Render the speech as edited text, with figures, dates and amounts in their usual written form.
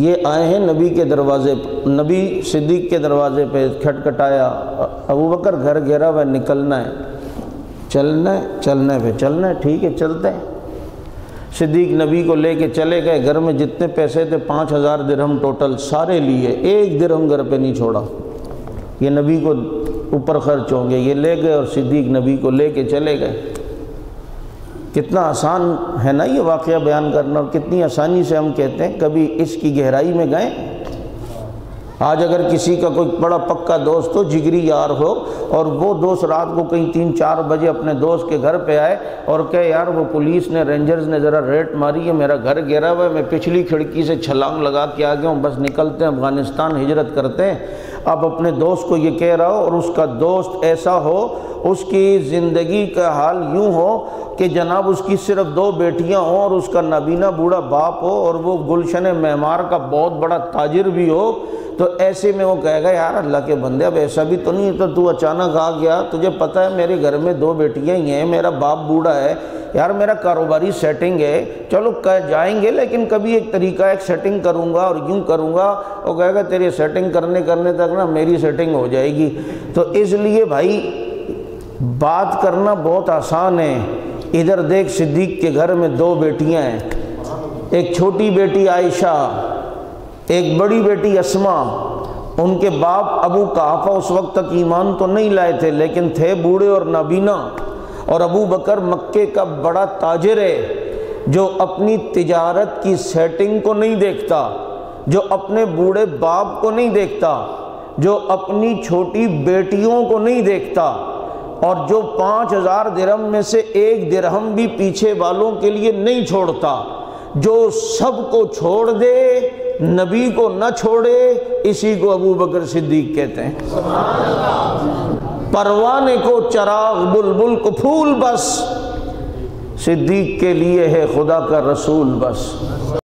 یہ آئے ہیں نبی کے دروازے، نبی صدیق کے دروازے پہ کھٹکھٹایا، ابو بکر گھر گھیرا ہوا نکلنا ہے، چلنا ہے، چلنا ہے، پھر چلنا ہے، ٹھیک ہے چلتے ہیں۔ صدیق نبی کو لے کے چلے گئے، گھر میں جتنے پیسے تھے 5000 درہم ٹوٹل سارے لیے، ایک درہم گھر پہ نہیں چھوڑا، یہ نبی کو اوپر خرچ ہوں گے، یہ لے گئے اور صدیق نبی کو لے کے چلے گئے۔ کتنا آسان ہے نا یہ واقعہ بیان کرنا، اور کتنی آسانی سے ہم کہتے ہیں، کبھی اس کی گہرائی میں گئے؟ آج اگر کسی کا کوئی بڑا پکا دوست ہو، جگری یار ہو، اور وہ دوست رات کو کہیں 3-4 بجے اپنے دوست کے گھر پہ آئے اور کہے یار وہ پولیس نے، رینجرز نے ذرا ریٹ ماری ہے، میرا گھر گھیرا ہوا ہے، میں پچھلی کھڑکی سے چھلانگ لگا کے آ گیا ہوں، بس نکلتے ہیں افغانستان ہجرت کرتے ہیں۔ اب اپنے دوست کو یہ کہہ رہا ہو اور اس کا دوست ایسا ہو، اس کی زندگی کا حال یوں ہو کہ جناب اس کی صرف 2 بیٹیاں ہوں اور اس کا نابینا بوڑھا باپ ہو، اور وہ گلشن معمار کا بہت بڑا تاجر بھی ہو، تو ایسے میں وہ کہے گا یار اللہ کے بندے اب ایسا بھی تو نہیں تو اچانک آ گیا، تجھے پتہ ہے میرے گھر میں 2 بیٹیاں ہی ہیں، میرا باپ بوڑھا ہے، یار میرا کاروباری سیٹنگ ہے، چلو جائیں گے لیکن کبھی ایک طریقہ ایک سیٹنگ کروں گا اور یوں کروں گا، وہ کہے گا تیری سیٹنگ کرنے تک نا میری سیٹنگ ہو جائے گی۔ تو اس لیے بھائی بات کرنا بہت آسان ہے۔ ادھر دیکھ صدیق کے گھر میں 2 بیٹیاں ہیں، ایک چھوٹی بیٹی عائشہ، ایک بڑی بیٹی اسما۔ ان کے باپ ابو قحافہ اس وقت تک ایمان تو نہیں لائے تھے لیکن تھے بوڑھے اور نابینا، اور ابو بکر مکے کا بڑا تاجر ہے جو اپنی تجارت کی سیٹنگ کو نہیں دیکھتا، جو اپنے بوڑھے باپ کو نہیں دیکھتا، جو اپنی چھوٹی بیٹیوں کو نہیں دیکھتا، اور جو 5000 درہم میں سے 1 درہم بھی پیچھے والوں کے لیے نہیں چھوڑتا، جو سب کو چھوڑ دے نبی کو نہ چھوڑے، اسی کو ابو بکر صدیق کہتے ہیں۔ پروانے کو چراغ، بلبل کو پھول، بس صدیق کے لیے ہے خدا کا رسول بس۔